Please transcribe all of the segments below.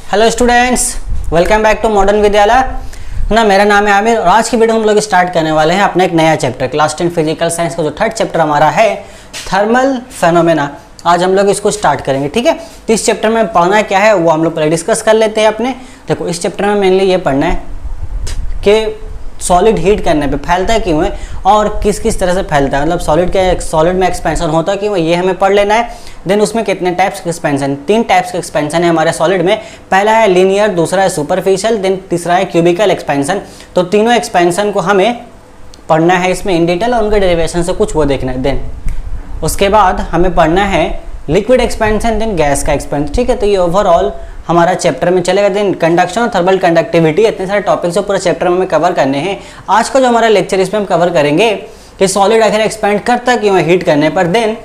Hello students, welcome back to modern Vidyalaya ना। मेरा नाम है आमिर और आज की वीडियो हम लोग स्टार्ट करने वाले हैं अपना एक नया चैप्टर क्लास 10 फिजिकल साइंस का जो थर्ड चैप्टर हमारा है थर्मल फेनोमेना। आज हम लोग इसको स्टार्ट करेंगे, ठीक है। तो इस चैप्टर में पढ़ना क्या है वो हम लोग पहले डिस्कस कर लेते हैं अपने। देखो, इस चैप्टर में मेनली ये पढ़ना है कि सॉलिड हीट करने पे फैलता है क्यों है और किस किस तरह से फैलता है, मतलब सॉलिड में एक्सपेंशन होता है क्यों है, ये हमें पढ़ लेना है। देन उसमें कितने टाइप्स के एक्सपेंशन, 3 टाइप्स के एक्सपेंशन है हमारे सॉलिड में। पहला है लीनियर, दूसरा है सुपरफिशियल, देन तीसरा है क्यूबिकल एक्सपेंशन। तो तीनों एक्सपेंशन को हमें पढ़ना है इसमें इन डिटेल और उनके डेरिवेशन से कुछ वो देखना है। देन उसके बाद हमें पढ़ना है लिक्विड एक्सपेंशन, देन गैस का एक्सपेंशन, ठीक है। तो ये ओवरऑल हमारा चैप्टर में चलेगा। देन कंडक्शन और थर्मल कंडक्टिविटी, इतने सारे टॉपिक्स जो पूरे चैप्टर में हमें कवर करने हैं। आज का जो हमारा लेक्चर इसमें हम कवर करेंगे कि सॉलिड आखिर एक्सपेंड करता क्यों है हीट करने पर। देन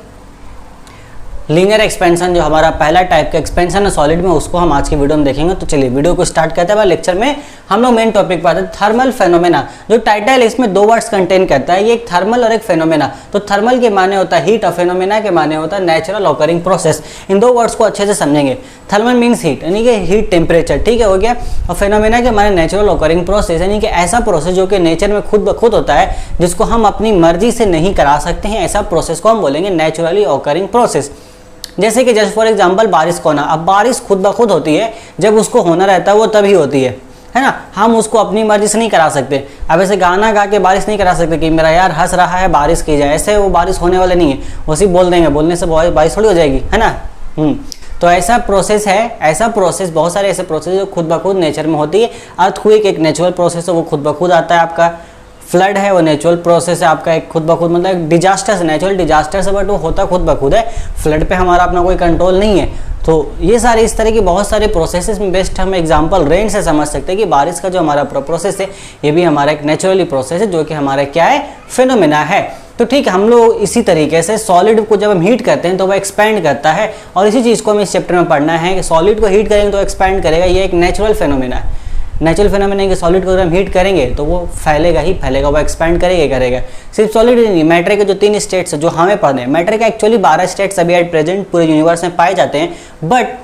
लीनियर एक्सपेंशन जो हमारा पहला टाइप का एक्सपेंशन है सॉलिड में, उसको हम आज की वीडियो में देखेंगे। तो चलिए वीडियो को स्टार्ट करते हैं। लेक्चर में हम लोग मेन टॉपिक पर आते हैं थर्मल फेनोमेना। जो टाइटल है इसमें 2 वर्ड्स कंटेन करता है, ये एक थर्मल और एक फेनोमेना। तो थर्मल के माने होता है हीट और फेनोमेना के माने होता है नेचुरल ऑकरिंग प्रोसेस। इन 2 वर्ड्स को अच्छे से समझेंगे। थर्मल मीन्स हीट, यानी कि हीट टेम्परेचर, ठीक है, हो गया। और फेनोमेना के माने नेचुरल ऑकरिंग प्रोसेस, यानी कि ऐसा प्रोसेस जो कि नेचर में खुद ब खुद होता है, जिसको हम अपनी मर्जी से नहीं करा सकते हैं। ऐसा प्रोसेस को हम बोलेंगे नेचुरली ऑकरिंग प्रोसेस। जैसे कि जस्ट फॉर एग्जांपल बारिश को होना। अब बारिश खुद ब खुद होती है, जब उसको होना रहता है वो तभी होती है ना। हम उसको अपनी मर्जी से नहीं करा सकते। अब ऐसे गाना गा के बारिश नहीं करा सकते कि मेरा यार हंस रहा है बारिश की जाए, ऐसे वो बारिश होने वाले नहीं है। उसी बोल देंगे, बोलने से बारिश थोड़ी हो जाएगी, है ना। तो ऐसा प्रोसेस है, ऐसा प्रोसेस, बहुत सारे ऐसे प्रोसेस जो खुद ब खुद नेचर में होती है। अर्थक्वेक एक नेचुरल प्रोसेस है, वो खुद ब खुद आता है आपका। फ्लड है वो नेचुरल प्रोसेस है आपका, एक खुद ब खुद, मतलब डिजास्टर से, नेचुरल डिजास्टर से, बट वो होता खुद ब खुद है। फ्लड पे हमारा अपना कोई कंट्रोल नहीं है। तो ये सारे इस तरह की बहुत सारे प्रोसेसेस में बेस्ट हम एग्जांपल रेन से समझ सकते हैं कि बारिश का जो हमारा प्रोसेस है ये भी हमारा एक नेचुरली प्रोसेस है, जो कि हमारा क्या है, फेनोमेना है। तो ठीक है, हम लोग इसी तरीके से सॉलिड को जब हम हीट करते हैं तो वह एक्सपैंड करता है, और इसी चीज़ को हमें इस चैप्टर में पढ़ना है कि सॉलिड को हीट करेंगे तो एक्सपैंड करेगा। ये एक नेचुरल फेनोमेना है। नेचुरल फेनोमेना है कि सॉलिड को अगर हम हीट करेंगे तो वो फैलेगा ही फैलेगा, वो एक्सपैंड करेगा। सिर्फ सॉलिड ही नहीं, मैटर के जो 3 स्टेट्स जो हमें पढ़ने हैं, मैटर के एक्चुअली 12 स्टेट्स अभी एट प्रेजेंट पूरे यूनिवर्स में पाए जाते हैं, बट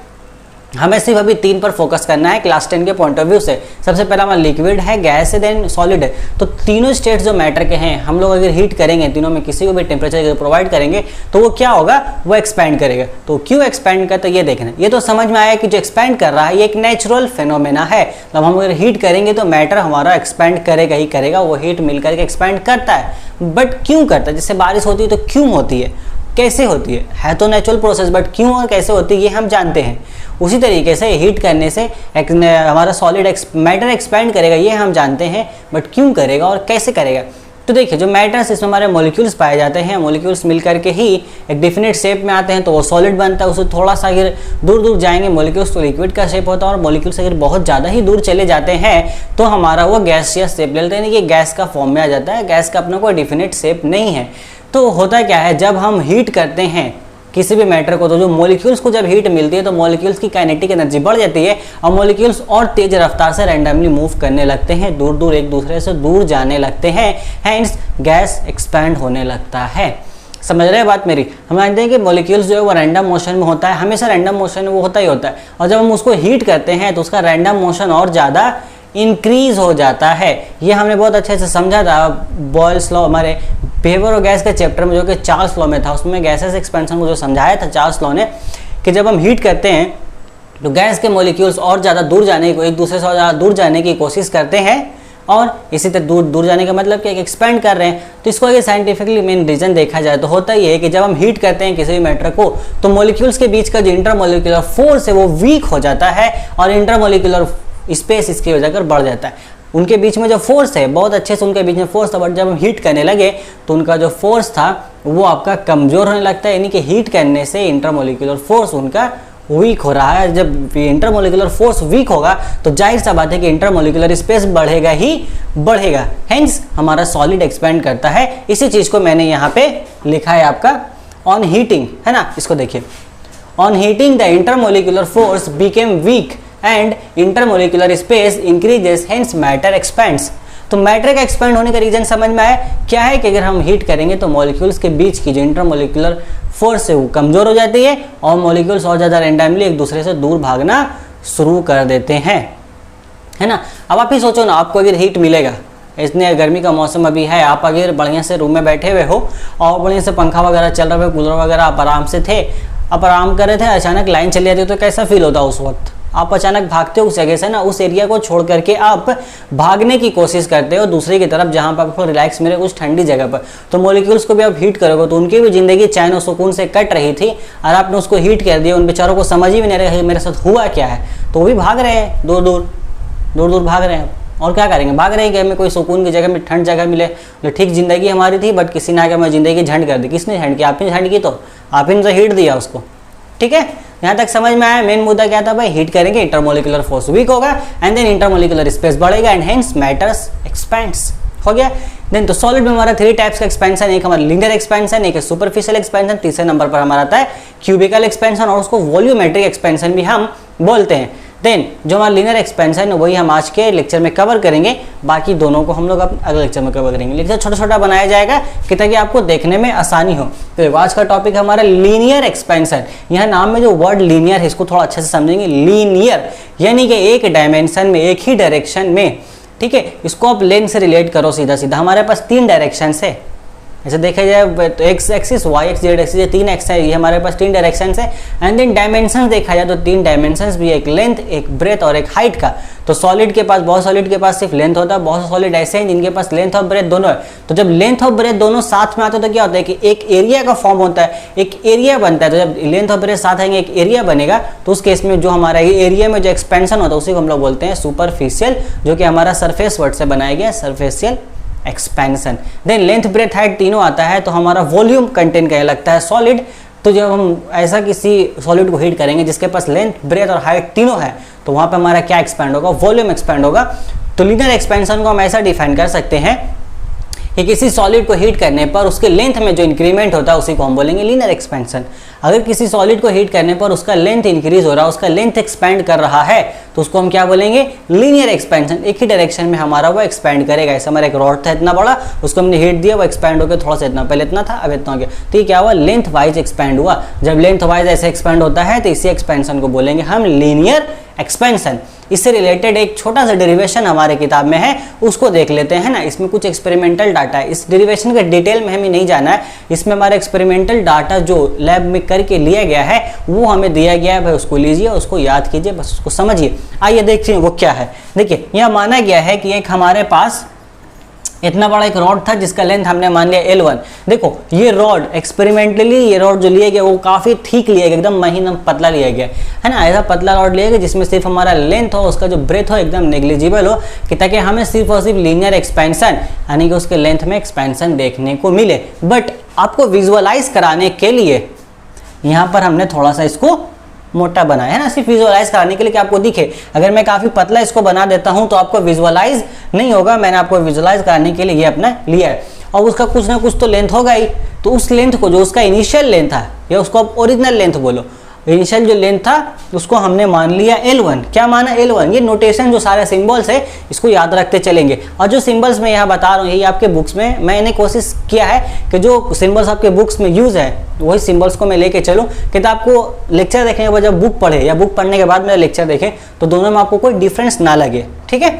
हमें सिर्फ अभी 3 पर फोकस करना है क्लास 10 के पॉइंट ऑफ व्यू से। सबसे पहला हमारा लिक्विड है, गैस है, देन सॉलिड है। तो तीनों स्टेट्स जो मैटर के हैं, हम लोग अगर हीट करेंगे, तीनों में किसी को भी टेम्परेचर प्रोवाइड करेंगे तो वो क्या होगा, वो एक्सपैंड करेगा। तो क्यों एक्सपैंड करता है ये देखना। ये तो समझ में आया कि जो एक्सपैंड कर रहा है ये एक नेचुरल फेनोमेना है। मतलब हम अगर हीट करेंगे तो मैटर हमारा एक्सपैंड करेगा ही करेगा, वो हीट मिल करके एक्सपैंड करता है। बट क्यों करता है, जैसे बारिश होती है तो क्यों होती है, कैसे होती है तो नेचुरल प्रोसेस, बट क्यों और कैसे होती है ये हम जानते हैं। उसी तरीके से हीट करने से हमारा सॉलिड मैटर एक्सपैंड करेगा, ये हम जानते हैं, बट क्यों करेगा और कैसे करेगा। तो देखिए, जो मैटर्स इसमें हमारे मॉलिक्यूल्स पाए जाते हैं, मॉलिक्यूल्स मिलकर के ही एक डिफिनिट शेप में आते हैं तो वो सॉलिड बनता है। उससे थोड़ा सा अगर दूर दूर जाएंगे मॉलिक्यूल्स तो लिक्विड का शेप होता है, और मॉलिक्यूल्स अगर बहुत ज़्यादा ही दूर चले जाते हैं तो हमारा वो गैसियस शेप ले लेते हैं, कि गैस का फॉर्म में आ जाता है। गैस का अपना कोई डिफिनिट शेप नहीं है। तो होता क्या है, जब हम हीट करते हैं किसी भी मैटर को, तो जो मॉलिक्यूल्स को जब हीट मिलती है तो मॉलिक्यूल्स की काइनेटिक एनर्जी बढ़ जाती है, और मॉलिक्यूल्स और तेज रफ्तार से रैंडमली मूव करने लगते हैं, दूर दूर एक दूसरे से दूर जाने लगते हैं, हैंस गैस एक्सपैंड होने लगता है। समझ रहे हैं बात मेरी। हम जानते हैं कि मॉलिक्यूल्स जो है वो रैंडम मोशन में होता है, हमेशा रैंडम मोशन में वो होता ही होता है, और जब हम उसको हीट करते हैं तो उसका रैंडम मोशन और ज़्यादा इंक्रीज हो जाता है। ये हमने बहुत अच्छे से समझा था बॉयल्स लॉ, हमारे बिहेवियर और गैस के चैप्टर में, जो कि चार्ल्स लॉ में था। उसमें गैसेस एक्सपेंशन को जो समझाया था चार्ल्स लॉ ने, कि जब हम हीट करते हैं तो गैस के मॉलिक्यूल्स और ज़्यादा दूर जाने को, एक दूसरे से और ज़्यादा दूर जाने की कोशिश करते हैं, और इसी तरह दूर जाने का मतलब कि एक्सपेंड कर रहे हैं। तो इसको अगर साइंटिफिकली मेन रीजन देखा जाए तो होता ही है कि जब हम हीट करते हैं किसी भी मैटर को तो मॉलिक्यूल्स के बीच का जो इंटरमॉलिक्यूलर फोर्स है वो वीक हो जाता है, और इंटरमॉलिक्यूलर स्पेस इसकी वजह कर बढ़ जाता है। उनके बीच में जो फोर्स है, बहुत अच्छे से उनके बीच में फोर्स था, बट जब हम हीट करने लगे तो उनका जो फोर्स था वो आपका कमजोर होने लगता है। यानी कि हीट करने से इंटरमॉलिक्यूलर फोर्स उनका वीक हो रहा है। जब इंटरमॉलिक्यूलर फोर्स वीक होगा तो जाहिर सा बात है कि इंटरमॉलिक्यूलर स्पेस बढ़ेगा ही बढ़ेगा, हेंस हमारा सॉलिड एक्सपैंड करता है। इसी चीज को मैंने यहाँ पे लिखा है आपका ऑन हीटिंग, है ना। इसको देखिए, on heating the intermolecular force became week and intermolecular space increases, hence matter expends. तो मैटर का एक्सपेंड होने का रीजन समझ में आया क्या है, कि अगर हम हीट करेंगे तो मॉलिक्यूल्स के बीच की जो इंटरमॉलिक्यूलर फोर्स है वो कमजोर हो जाती है, और मॉलिक्यूल्स और ज़्यादा रैंडमली एक दूसरे से दूर भागना शुरू कर देते हैं, है ना। अब आप ही सोचो ना, आपको अगर हीट मिलेगा, इसने गर्मी का मौसम अभी है, आप अगर बढ़िया से रूम में बैठे हुए हो और बढ़िया से पंखा वगैरह चल रहा है, कूलर वगैरह, आप आराम से थे, आप आराम कर रहे थे, अचानक लाइन चली जाती है तो कैसा फील होता है उस वक्त। आप अचानक भागते हो उस जगह से ना, उस एरिया को छोड़ करके आप भागने की कोशिश करते हो दूसरे की तरफ जहाँ पर आपको रिलैक्स मिले, उस ठंडी जगह पर। तो मॉलिक्यूल्स को भी आप हीट करोगे तो उनकी भी जिंदगी चैन और सुकून से कट रही थी और आपने उसको हीट कर दिया। उन बेचारों को समझ ही नहीं रहा मेरे साथ हुआ क्या है, तो वो भी भाग रहे हैं, दूर दूर भाग रहे हैं। और क्या करेंगे, भाग रहे हैं कि हमें कोई सुकून की जगह में, ठंड जगह मिले। तो ठीक जिंदगी हमारी थी, बट किसी ने आके हमारी जिंदगी झंड कर दी। किसने झंड की? आप ही झंड की, तो आप ही ने तो हीट दिया उसको। ठीक है, यहाँ तक समझ में आया। मेन मुद्दा क्या था भाई, हीट करेंगे इंटरमोलिकुलर फोर्स वीक होगा एंड देन इंटरमोलिकुलर स्पेस बढ़ेगा एंड हेंस मैटर्स एक्सपेंड्स। हो गया। देन तो सॉलिड में हमारा 3 टाइप्स का एक्सपेंशन, एक हमारा लीनियर एक्सपेंशन, एक है सुपरफिशियल एक्सपेंशन, तीसरे नंबर पर हमारा आता है क्यूबिकल एक्सपेंशन और उसको वॉल्यूमेट्रिक एक्सपेंशन भी हम बोलते हैं। देन जो हमारा लीनियर एक्सपेंशन है वही हम आज के लेक्चर में कवर करेंगे, बाकी दोनों को हम लोग अब अगले लेक्चर में कवर करेंगे। लेक्चर छोटा छोटा बनाया जाएगा कि ताकि आपको देखने में आसानी हो। तो आज का टॉपिक है हमारा लीनियर एक्सपेंशन। यहाँ नाम में जो वर्ड लीनियर है इसको थोड़ा अच्छे से समझेंगे। लीनियर यानी कि एक डायमेंशन में, एक ही डायरेक्शन में, ठीक है। इसको आप लेंथ से रिलेट करो सीधा सीधा। हमारे पास 3 डायरेक्शन है, ऐसे देखा जाए तो X axis, Y X, Z axis, ये 3 एक्स है, ये हमारे पास 3 डायरेक्शन है। एंड देन डायमेंशन देखा जाए तो 3 डायमेंशन भी, एक लेंथ, एक ब्रेथ और एक हाइट का। तो सॉलिड के पास, बहुत सॉलिड के पास सिर्फ लेंथ होता है, बहुत सॉलिड ऐसे हैं जिनके पास लेंथ और ब्रेथ दोनों है। तो जब लेंथ और ब्रेथ दोनों साथ में आते हैं तो क्या होता है कि एक एरिया का फॉर्म होता है, एक एरिया बनता है। तो जब लेंथ और ब्रेथ साथ आएंगे, एक एरिया बनेगा, तो उस केस में जो हमारा एरिया में जो एक्सपेंशन होता है उसी को हम लोग बोलते हैं सुपरफिशियल, जो कि हमारा सरफेस वर्ड से बनाया गया, superficial expansion. Then length breadth height तीनों आता है तो हमारा वॉल्यूम कंटेंट कहने लगता है सॉलिड। तो जब हम ऐसा किसी सॉलिड को हीट करेंगे जिसके पास लेंथ, ब्रेथ और हाइट तीनों है, तो वहां पे हमारा क्या एक्सपेंड होगा? वॉल्यूम एक्सपेंड होगा। तो लीनियर एक्सपेंशन को हम ऐसा डिफाइन कर सकते हैं कि किसी सॉलिड को हीट करने पर उसके लेंथ में जो इंक्रीमेंट होता है उसी को हम बोलेंगे लीनियर एक्सपेंशन। अगर किसी सॉलिड को हीट करने पर उसका लेंथ इंक्रीज हो रहा है, उसका लेंथ एक्सपेंड कर रहा है, तो उसको हम क्या बोलेंगे? Linear expansion. एक ही डायरेक्शन में हमारा वो एक्सपेंड करेगा। ऐसा हमारा एक रॉड था इतना बड़ा, उसको हमने हीट दिया, वो एक्सपेंड हो गया थोड़ा सा, इतना पहले इतना था अब इतना हो गया। तो ये क्या हुआ? लेंथ वाइज एक्सपेंड हुआ। जब लेंथ वाइज ऐसे एक्सपेंड होता है तो इसी एक्सपेंशन को बोलेंगे हम लीनियर एक्सपेंशन। इससे रिलेटेड एक छोटा सा डेरिवेशन हमारे किताब में है, उसको देख लेते हैं ना। इसमें कुछ एक्सपेरिमेंटल डाटा है, इस डेरिवेशन के डिटेल में हमें नहीं जाना है। इसमें हमारा एक्सपेरिमेंटल डाटा जो लैब में करके लिया गया है वो हमें दिया गया है, भाई उसको लीजिए, उसको याद कीजिए, बस उसको समझिए। आइए देखिए वो क्या है। देखिए यहाँ माना गया है कि एक हमारे पास इतना बड़ा एक रॉड था जिसका लेंथ हमने मान लिया L1। देखो ये रॉड एक्सपेरिमेंटली, ये रॉड जो लिया गया वो काफी ठीक लिया गया, एकदम महीन पतला लिया गया है ना। ऐसा पतला रॉड लिया गया जिसमें सिर्फ हमारा लेंथ हो, उसका जो ब्रेथ हो एकदम नेग्लिजिबल हो, कि ताकि हमें सिर्फ और सिर्फ लीनियर एक्सपेंशन यानी कि उसके लेंथ में एक्सपेंशन देखने को मिले। बट आपको विजुअलाइज कराने के लिए यहाँ पर हमने थोड़ा सा इसको मोटा बनाया है ना, सिर्फ विजुअलाइज कराने के लिए कि आपको दिखे। अगर मैं काफी पतला इसको बना देता हूं तो आपको विजुअलाइज नहीं होगा। मैंने आपको विजुअलाइज कराने के लिए ये अपना लिया है। और उसका कुछ ना कुछ तो लेंथ होगा ही, तो उस लेंथ को, जो उसका इनिशियल लेंथ था, या उसको आप ओरिजिनल लेंथ बोलो, इनिशियल जो लेंथ था उसको हमने मान लिया L1। क्या माना? L1। ये नोटेशन जो सारे सिंबल्स है इसको याद रखते चलेंगे। और जो सिंबल्स मैं यहाँ बता रहा हूँ ये आपके बुक्स में मैंने कोशिश किया है कि जो सिंबल्स आपके बुक्स में यूज है वही सिंबल्स को मैं लेके चलूँ, कि तो आपको लेक्चर देखने के बाद जब बुक पढ़े या बुक पढ़ने के बाद मेरा लेक्चर देखें तो दोनों में आपको कोई डिफरेंस ना लगे। ठीक है,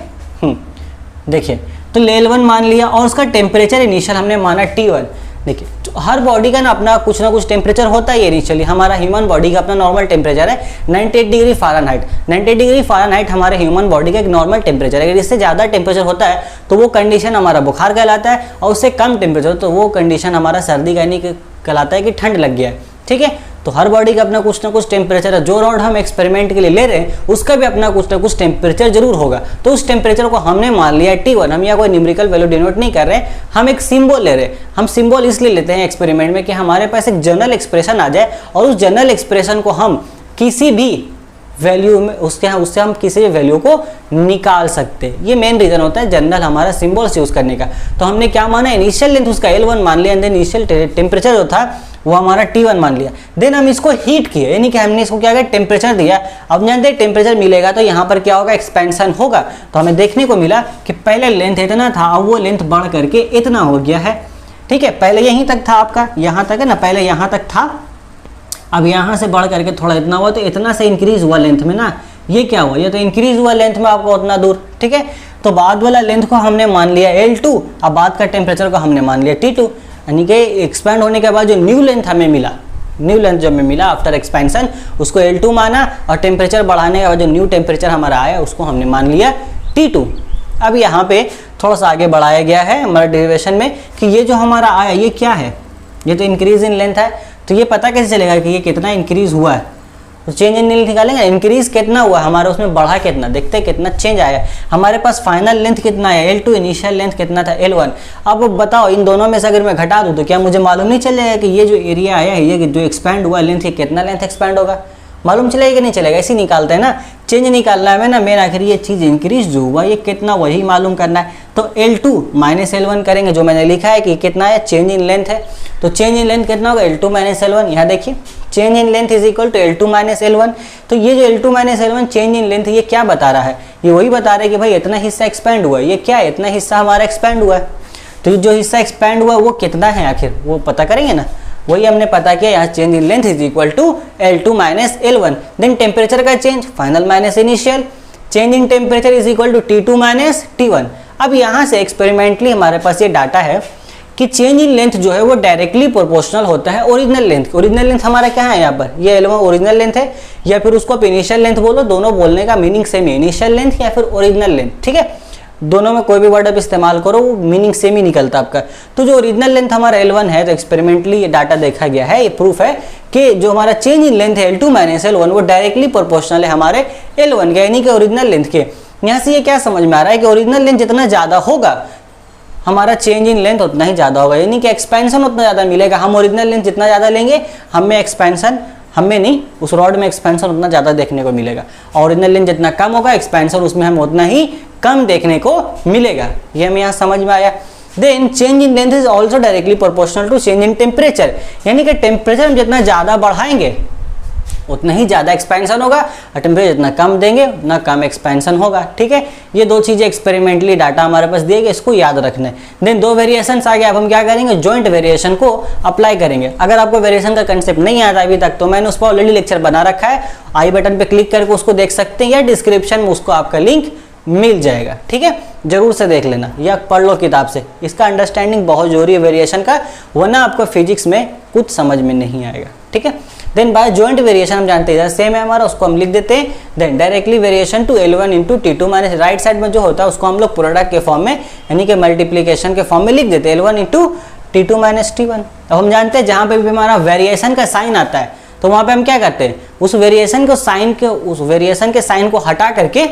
देखिए तो L1 मान लिया और उसका टेम्परेचर इनिशियल हमने माना T1। देखिए तो हर बॉडी का ना अपना कुछ ना कुछ टेम्परेचर होता है इनिशियली। हमारा ह्यूमन बॉडी का अपना नॉर्मल टेम्परेचर है 98 डिग्री फ़ारेनहाइट। 98 डिग्री फ़ारेनहाइट हमारे ह्यूमन बॉडी का एक नॉर्मल टेम्परेचर है। अगर इससे ज़्यादा टेम्परेचर होता है तो वो कंडीशन हमारा बुखार कहलाता है, और उससे कम टेम्परेचर तो वो कंडीशन हमारा सर्दी कहलाता है कि ठंड लग गया है। ठीक है, तो हर बॉडी का अपना कुछ ना कुछ टेम्परेचर है। जो रॉड हम एक्सपेरिमेंट के लिए ले रहे हैं उसका भी अपना कुछ ना कुछ टेम्परेचर जरूर होगा। तो उस टेम्परेचर को हमने मान लिया T1। हम यहाँ कोई न्यूमेरिकल वैल्यू डिनोट नहीं कर रहे हैं, हम एक सिंबल ले रहे हैं। हम सिंबल इसलिए लेते हैं एक्सपेरिमेंट में कि हमारे पास एक जनरल एक्सप्रेशन आ जाए और उस जनरल एक्सप्रेशन को हम किसी भी वैल्यू में उससे हम किसी भी वैल्यू को निकाल सकते हैं। ये मेन रीजन होता है जनरल हमारा सिंबल्स यूज करने का। तो हमने क्या माना? इनिशियल लेंथ उसका L1 मान लिया, एंड देन इनिशियल टेम्परेचर जो था वो हमारा T1 मान लिया। देन हम इसको हीट किए, यानी कि हमने इसको क्या किया? टेम्परेचर दिया। अब जानते टेम्परेचर मिलेगा तो यहाँ पर क्या होगा? एक्सपेंशन होगा। तो हमें देखने को मिला कि पहले लेंथ इतना था, अब वो लेंथ बढ़ करके इतना हो गया है। ठीक है, पहले यहीं तक था आपका, यहाँ तक है ना, पहले यहाँ तक था, अब यहाँ से बढ़ करके थोड़ा इतना हुआ, तो इतना से इंक्रीज हुआ लेंथ में ना, ये क्या हुआ, ये तो इंक्रीज हुआ लेंथ में आपका उतना दूर, ठीक है। तो बाद वाला लेंथ को हमने मान लिया L2, अब बाद का टेम्परेचर को हमने मान लिया T2, यानी कि एक्सपैंड होने के बाद जो न्यू लेंथ हमें मिला, न्यू लेंथ जो हमें मिला आफ्टर एक्सपेंशन, उसको L2 माना, और टेम्परेचर बढ़ाने के बाद जो न्यू टेम्परेचर हमारा आया उसको हमने मान लिया T2। अब यहाँ पे थोड़ा सा आगे बढ़ाया गया है हमारे डेरिवेशन में कि ये जो हमारा आया ये क्या है, ये तो इंक्रीज इन लेंथ है, तो ये पता कैसे चलेगा कि ये कितना इंक्रीज हुआ है, तो चेंज इन लेंथ निकालेंगे, इंक्रीज कितना हुआ हमारा, उसमें बढ़ा कितना, देखते हैं कितना चेंज आया। हमारे पास फाइनल लेंथ कितना है L2, इनिशियल लेंथ कितना था L1। अब बताओ इन दोनों में से अगर मैं घटा दूँ तो क्या मुझे मालूम नहीं चलेगा कि ये जो एरिया आया है, ये जो एक्सपैंड हुआ लेंथ, ये कितना लेंथ एक्सपैंड होगा, मालूम चलेगा कि नहीं चलेगा, ऐसे निकालते हैं ना, चेंज निकालना है हमें ना, मेन आखिर ये चीज़ इंक्रीज जो हुआ ये कितना वही मालूम करना है। तो L2 माइनस L1 करेंगे, जो मैंने लिखा है कि कितना है, चेंज इन लेंथ है, तो चेंज इन लेंथ कितना होगा L2 माइनस L1। यहाँ देखिए change in length is equal to L2 minus L1। तो ये जो L2 minus L1 change in length, ये क्या बता रहा है, ये वही बता रहा है कि भाई इतना हिस्सा एक्सपैंड हुआ है, ये क्या है, इतना हिस्सा हमारा एक्सपैंड हुआ है। तो जो हिस्सा एक्सपैंड हुआ वो कितना है आखिर, वो पता करेंगे ना, वही हमने पता किया। यहाँ change in length is equal to L2 minus L1। Then temperature का change, final minus initial, change in temperature is equal to T2 minus T1। अब यहाँ से एक्सपेरिमेंटली हमारे पास ये डाटा है कि चेंज इन लेंथ जो है वो डायरेक्टली प्रोपोर्शनल होता है ओरिजिनल लेंथ। ओरिजिनल लेंथ हमारा क्या है यहाँ पर, ये L1 ओरिजिनल लेंथ है, या फिर उसको आप इनिशियल लेंथ बोलो, दोनों बोलने का मीनिंग सेम है, इनिशियल लेंथ या फिर ओरिजिनल लेंथ, ठीक है। दोनों में कोई भी वर्ड आप इस्तेमाल करो वो मीनिंग सेम ही निकलता आपका। तो जो ओरिजिनल लेंथ हमारा L1 है, तो एक्सपेरिमेंटली ये डाटा देखा गया है, ये प्रूफ है कि जो हमारा चेंज इन लेंथ है L2 माइनस L1 वो डायरेक्टली प्रोपोर्शनल है हमारे L1 के, यानी कि ओरिजिनल लेंथ के। यहाँ से ये क्या समझ में आ रहा है कि ओरिजिनल लेंथ जितना ज़्यादा होगा हमारा चेंज इन लेंथ उतना ही ज़्यादा होगा, यानी कि एक्सपेंशन उतना ज़्यादा मिलेगा। हम ओरिजिनल लेंथ जितना ज़्यादा लेंगे हमें एक्सपेंशन, हमें नहीं, उस रॉड में एक्सपेंशन उतना ज़्यादा देखने को मिलेगा, और ओरिजिनल लेंथ जितना कम होगा एक्सपेंशन उसमें हमें उतना ही कम देखने को मिलेगा। ये हमें यहाँ समझ में आया। Then change in length is also directly proportional to change in temperature, यानी कि टेम्परेचर हम जितना ज़्यादा बढ़ाएंगे उतना ही ज़्यादा एक्सपेंशन होगा, और टेम्परेचर जितना कम देंगे उतना कम एक्सपेंशन होगा, ठीक है। ये दो चीज़ें एक्सपेरिमेंटली डाटा हमारे पास दिए गए, इसको याद रखना है। देन दो वेरिएशंस आ गए, अब हम क्या करेंगे, जॉइंट वेरिएशन को अप्लाई करेंगे। अगर आपको वेरिएशन का कंसेप्ट नहीं आता अभी तक तो मैंने उस पर ऑलरेडी लेक्चर बना रखा है, आई बटन पर क्लिक करके उसको देख सकते हैं, या डिस्क्रिप्शन में उसको आपका लिंक मिल जाएगा, ठीक है। जरूर से देख लेना या पढ़ लो किताब से, इसका अंडरस्टैंडिंग बहुत जरूरी है वेरिएशन का, वरना आपको फिजिक्स में कुछ समझ में नहीं आएगा, ठीक है। देन बाय जॉइंट वेरिएशन हम जानते हैं सेम है हमारा, उसको हम लिख देते हैं। Then directly variation to L1 into T2 minus, right side में जो होता है उसको हम लोग प्रोडक्ट के फॉर्म में यानी कि मल्टीप्लीकेशन के फॉर्म में लिख देते हैं, L1 into T2 minus T1। अब हम जानते हैं जहाँ पे भी हमारा वेरिएशन का साइन आता है तो वहाँ पे हम क्या करते हैं, उस वेरिएशन के साइन को हटा करके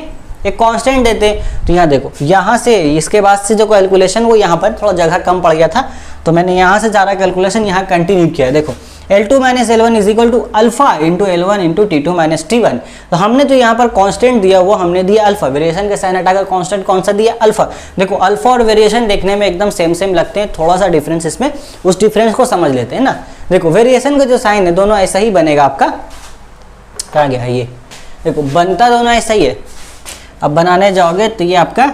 एक कांस्टेंट देते हैं। तो यहाँ देखो, यहाँ से इसके बाद से जो कैलकुलेशन वो यहाँ पर थोड़ा जगह कम पड़ गया था, तो मैंने यहाँ से सारा कैलकुलेशन यहाँ कंटिन्यू किया है। देखो L2 minus L1 is equal to alpha into L1 into T2 minus T1। तो हमने जो यहाँ पर कांस्टेंट दिया वो हमने दिया अल्फा, वेरिएशन के साइन हटाकर कांस्टेंट कौन सा दिया, अल्फा। देखो अल्फा और वेरिएशन देखने में एकदम सेम लगते हैं, थोड़ा सा डिफरेंस इसमें, उस डिफरेंस को समझ लेते हैं ना। देखो वेरिएशन का जो साइन है दोनों ऐसा ही बनेगा आपका, कहाँ गया ये, देखो बनता दोनों ऐसा ही है। अब बनाने जाओगे तो ये आपका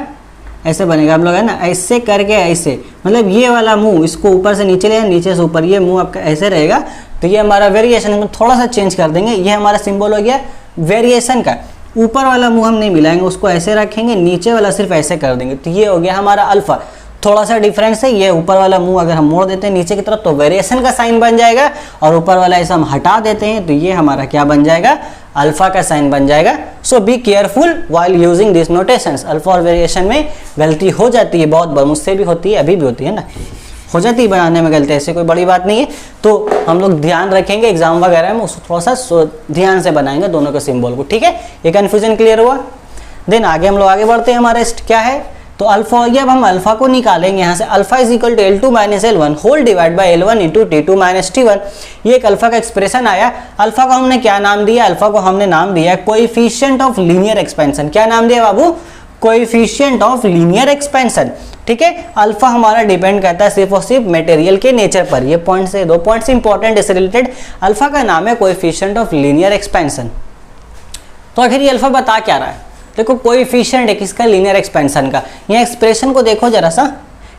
ऐसे बनेगा, आप लोग है ना ऐसे करके ऐसे, मतलब ये वाला मुंह इसको ऊपर से नीचे ले, नीचे से ऊपर, ये मुंह आपका ऐसे रहेगा। तो ये हमारा वेरिएशन में थोड़ा सा चेंज कर देंगे, ये हमारा सिंबल हो गया वेरिएशन का। ऊपर वाला मुंह हम नहीं मिलाएंगे, उसको ऐसे रखेंगे, नीचे वाला सिर्फ ऐसे कर देंगे। तो ये हो गया हमारा अल्फा, थोड़ा सा डिफरेंस है। ये ऊपर वाला मुंह अगर हम मोड़ देते हैं नीचे की तरफ तो वेरिएशन का साइन बन जाएगा, और ऊपर वाला ऐसा हम हटा देते हैं तो ये हमारा क्या बन जाएगा, अल्फा का साइन बन जाएगा। So be careful while using this notations. Alpha और वेरिएशन में गलती हो जाती है, बहुत बार मुझसे भी होती है, अभी भी होती है ना, हो जाती है बनाने में गलती, ऐसे कोई बड़ी बात नहीं है। तो हम लोग ध्यान रखेंगे एग्जाम वगैरह में, उसको थोड़ा सा ध्यान से बनाएंगे दोनों के सिंबल को, ठीक है। ये कन्फ्यूजन क्लियर हुआ। देन आगे हम लोग आगे बढ़ते हैं, हमारा क्या है तो अल्फा हो गया। अब हम अल्फा को निकालेंगे यहाँ से, alpha is equal to L2 minus L1 whole divide by L1 into T2 minus T1। ये एक अल्फा का एक्सप्रेशन आया। अल्फा को हमने क्या नाम दिया, अल्फा को हमने नाम दिया कोएफिशिएंट ऑफ लीनियर एक्सपेंशन। क्या नाम दिया बाबू, कोएफिशिएंट ऑफ लीनियर एक्सपेंशन, ठीक है। अल्फा हमारा डिपेंड करता है सिर्फ और सिर्फ मटेरियल के नेचर पर। ये पॉइंट से दो पॉइंट्स इंपॉर्टेंट इससे रिलेटेड। अल्फा का नाम है कोएफिशिएंट ऑफ लीनियर एक्सपेंशन। तो आखिर ये अल्फा बता क्या रहा है, देखो कोएफिशिएंट है किसका, लीनियर एक्सपेंशन का। यहाँ एक्सप्रेशन को देखो जरा सा,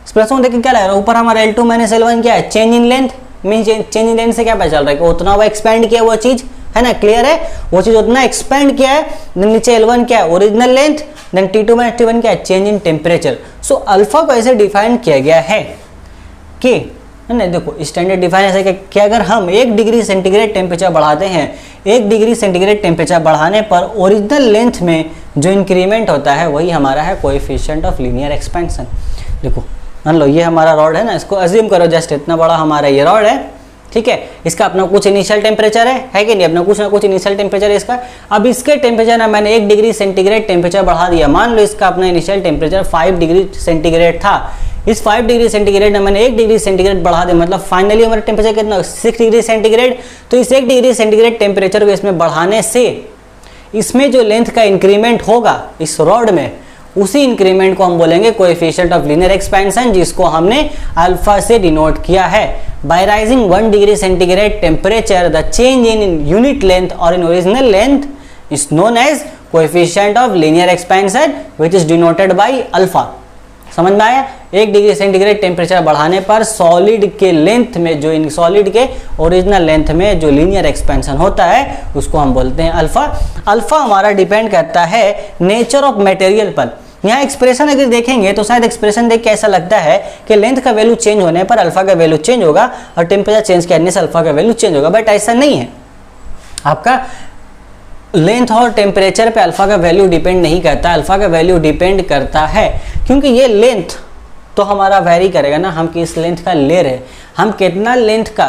एक्सप्रेशन को देखो क्या लग रहा है, ऊपर हमारा L2 माइनस L1 क्या है, change in length. Mean change in length से क्या पता चल रहा है कि उतना वो एक्सपेंड किया वो चीज़ है ना, क्लियर है। वो चीज उतना एक्सपेंड किया है, देन नीचे L1 क्या है, original length, then T2 minus T1 क्या है, change in temperature. So alpha को ऐसे डिफाइन किया गया है कि, है ना, देखो स्टैंडर्ड डिफाइन ऐसे कि अगर हम 1 डिग्री सेंटीग्रेड टेम्परेचर बढ़ाते हैं, 1 डिग्री सेंटीग्रेड टेम्परेचर बढ़ाने पर ओरिजिनल लेंथ में जो इंक्रीमेंट होता है वही हमारा है कोएफिशिएंट ऑफ लीनियर एक्सपेंशन। देखो मान लो ये हमारा रॉड है ना, इसको अज्यूम करो जस्ट इतना बड़ा हमारा ये रॉड है, ठीक है। इसका अपना कुछ इनिशियल टेम्परेचर है कि नहीं, अपना कुछ ना कुछ इनिशियल टेम्परेचर है इसका। अब इसके टेम्परेचर ना मैंने 1 डिग्री सेंटीग्रेड टेम्परेचर बढ़ा दिया, मान लो इसका अपना इनिशियल टेम्परेचर 5 डिग्री सेंटीग्रेड था, इस 5 डिग्री सेंटीग्रेड में मैंने 1 डिग्री सेंटीग्रेड बढ़ा दिया, मतलब फाइनली हमारा टेम्परेचर कितना, 6 डिग्री सेंटीग्रेड। तो इस 1 डिग्री सेंटीग्रेड टेम्परेचर को इसमें बढ़ाने से इसमें जो लेंथ का इंक्रीमेंट होगा इस रॉड में, उसी इंक्रीमेंट को हम बोलेंगे कोएफिशिएंट ऑफ लीनियर एक्सपेंशन, जिसको हमने अल्फा से डिनोट किया है। By rising 1 degree centigrade temperature the change in unit length और in original length is known as coefficient of linear expansion which is denoted by alpha. समझ में आया। 1 degree centigrade temperature बढ़ाने पर सॉलिड के लेंथ में जो इन सॉलिड के ओरिजिनल लेंथ में जो लीनियर एक्सपेंशन होता है उसको हम बोलते हैं अल्फा। अल्फा हमारा डिपेंड करता है नेचर ऑफ मटेरियल पर। यहाँ एक्सप्रेशन अगर देखेंगे तो शायद एक्सप्रेशन देख के ऐसा लगता है कि लेंथ का वैल्यू चेंज होने पर अल्फा का वैल्यू चेंज होगा और टेम्परेचर चेंज करने से अल्फा का वैल्यू चेंज होगा, बट ऐसा नहीं है। आपका लेंथ और टेम्परेचर पे अल्फा का वैल्यू डिपेंड नहीं करता, अल्फा का वैल्यू डिपेंड करता है क्योंकि ये लेंथ तो हमारा वेरी करेगा ना, हम किस लेंथ का ले रहे, हम कितना लेंथ का,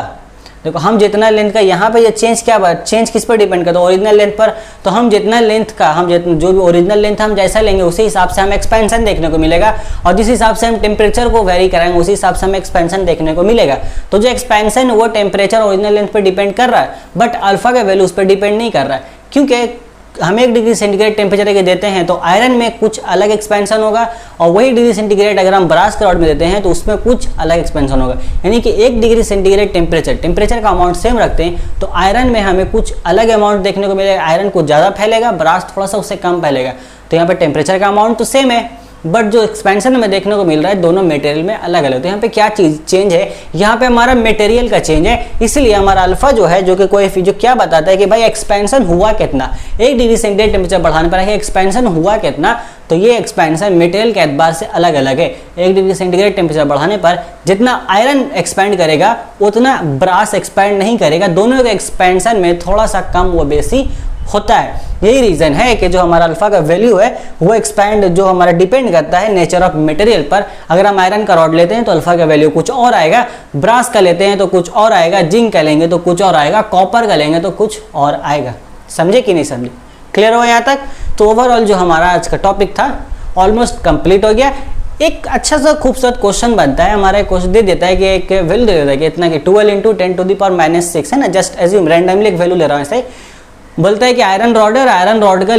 देखो हम जितना लेंथ का, यहाँ पे ये चेंज क्या बात, चेंज किस पर डिपेंड करता है, ओरिजिनल लेंथ पर। तो हम जितना लेंथ का, हम जो भी ओरिजिनल लेंथ हम जैसा लेंगे उसी हिसाब से हमें एक्सपेंशन देखने को मिलेगा, और जिस हिसाब से हम टेम्परेचर को वेरी कराएंगे उसी हिसाब से हमें एक्सपेंशन देखने को मिलेगा। तो जो एक्सपेंशन वो टेम्परेचर ओरिजिनल लेंथ पर डिपेंड कर रहा है, बट अल्फा का वैल्यू उस पर डिपेंड नहीं कर रहा है, क्योंकि हम 1 डिग्री सेंटीग्रेड टेम्परेचर के देते हैं तो आयरन में कुछ अलग एक्सपेंशन होगा, और वही डिग्री सेंटीग्रेड अगर हम ब्रास के रॉड में देते हैं तो उसमें कुछ अलग एक्सपेंशन होगा। यानी कि 1 डिग्री सेंटीग्रेड टेम्परेचर का अमाउंट सेम रखते हैं तो आयरन में हमें कुछ अलग अमाउंट देखने को मिलेगा, आयरन कुछ ज़्यादा फैलेगा, ब्रास थोड़ा सा उससे कम फैलेगा। तो यहाँ पर टेम्परेचर का अमाउंट तो सेम है, बट जो एक्सपेंशन हमें देखने को मिल रहा है दोनों मटेरियल में अलग अलग। तो यहाँ पे क्या चीज चेंज है, यहाँ पे हमारा मटेरियल का चेंज है, इसलिए हमारा अल्फा जो है, जो कि कोई जो क्या बताता है कि भाई एक्सपेंशन हुआ कितना, 1 डिग्री सेंटीग्रेड टेम्परेचर बढ़ाने पर एक्सपेंशन हुआ कितना। तो ये एक्सपेंशन मटेरियल के एतबार से अलग अलग है। 1 डिग्री सेंटीग्रेड टेम्परेचर बढ़ाने पर जितना आयरन एक्सपेंड करेगा उतना ब्रास एक्सपेंड नहीं करेगा, दोनों के एक्सपेंशन में थोड़ा सा कम व बेसी होता है। यही रीजन है कि जो हमारा अल्फा का वैल्यू है वो एक्सपैंड जो हमारा डिपेंड करता है नेचर ऑफ मटेरियल पर। अगर हम आयरन का रॉड लेते हैं तो अल्फा का वैल्यू कुछ और आएगा, ब्रास का लेते हैं तो कुछ और आएगा, जिंक का लेंगे तो कुछ और आएगा, कॉपर का लेंगे तो कुछ और आएगा। समझे कि नहीं समझे, क्लियर हो यहाँ तक। तो ओवरऑल जो हमारा आज का टॉपिक था ऑलमोस्ट कंप्लीट हो गया। एक अच्छा सा खूबसूरत क्वेश्चन बनता है हमारा, क्वेश्चन दे देता है कि एक वैल्यू दे देता है कि इतना कि 12 × 10⁻⁶ है ना, जस्ट एज्यूम रैंडमली एक वैल्यू ले रहा हूँ ऐसे। बोलता है कि आयरन रॉड है और आयरन रॉड का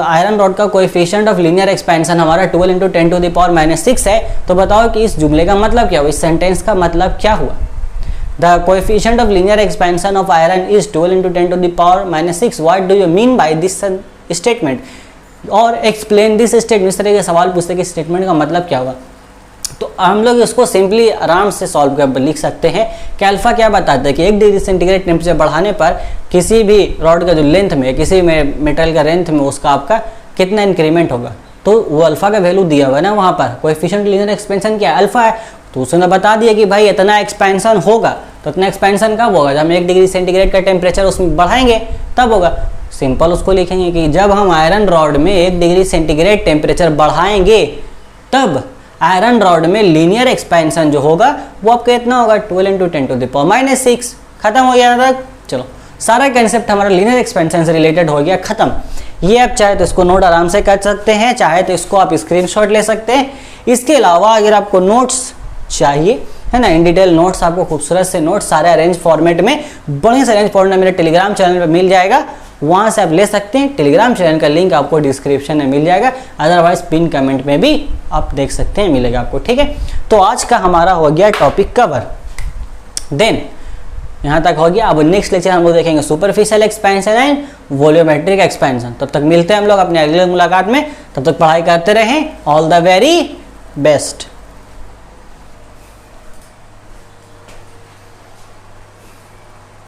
आयरन रॉड का कोएफिशिएंट ऑफ लीनियर एक्सपेंशन हमारा 12 × 10⁻⁶ है। तो बताओ कि इस जुमले का मतलब क्या हुआ, इस सेंटेंस का मतलब क्या हुआ। The coefficient of linear expansion of iron is 12 × 10⁻⁶। What do you mean by this statement, और एक्सप्लेन दिस स्टेटमेंट। इस तरह के सवाल पूछते कि स्टेटमेंट का मतलब क्या होगा। तो हम लोग इसको सिंपली आराम से सॉल्व कर लिख सकते हैं कि अल्फा क्या बताता है कि 1 डिग्री सेंटीग्रेड टेम्परेचर बढ़ाने पर किसी भी रॉड का जो लेंथ में, किसी में मेटल का लेंथ में उसका आपका कितना इंक्रीमेंट होगा। तो वो अल्फा का वैल्यू दिया हुआ है ना वहाँ पर, कोएफिशिएंट लीनियर एक्सपेंशन क्या है, अल्फा है। तो उसने बता दिया कि भाई इतना एक्सपेंशन होगा। तो इतना एक्सपेंशन कब होगा, जब हम 1 डिग्री सेंटीग्रेड का टेम्परेचर उसमें बढ़ाएंगे तब होगा। सिंपल उसको लिखेंगे कि जब हम आयरन रॉड में 1 डिग्री सेंटीग्रेड टेम्परेचर बढ़ाएंगे तब आयरन रॉड में लीनियर एक्सपेंशन जो होगा वो आपका इतना होगा 12 × 10⁻⁶। खत्म हो गया था। चलो सारा कंसेप्ट हमारा लीनियर एक्सपेंशन से रिलेटेड हो गया खत्म। ये आप चाहे तो इसको नोट आराम से कर सकते हैं, चाहे तो इसको आप स्क्रीनशॉट ले सकते हैं। इसके अलावा अगर आपको नोट्स चाहिए है ना, इन डिटेल नोट्स, आपको खूबसूरत से नोट्स सारे अरेंज फॉर्मेट में, बढ़िया से अरेंज फॉर्मेट में मेरे टेलीग्राम चैनल पर मिल जाएगा, वहाँ से आप ले सकते हैं। टेलीग्राम चैनल का लिंक आपको डिस्क्रिप्शन में मिल जाएगा, अदरवाइज पिन कमेंट में भी आप देख सकते हैं, मिलेगा आपको। ठीक है, तो आज का हमारा हो गया टॉपिक कवर। देन यहाँ तक हो गया। अब नेक्स्ट लेक्चर हम लोग देखेंगे superficial expansion and volumetric expansion. तब तक मिलते हैं हम लोग अपने अगले मुलाकात में, तब तक पढ़ाई करते रहें। All the very best.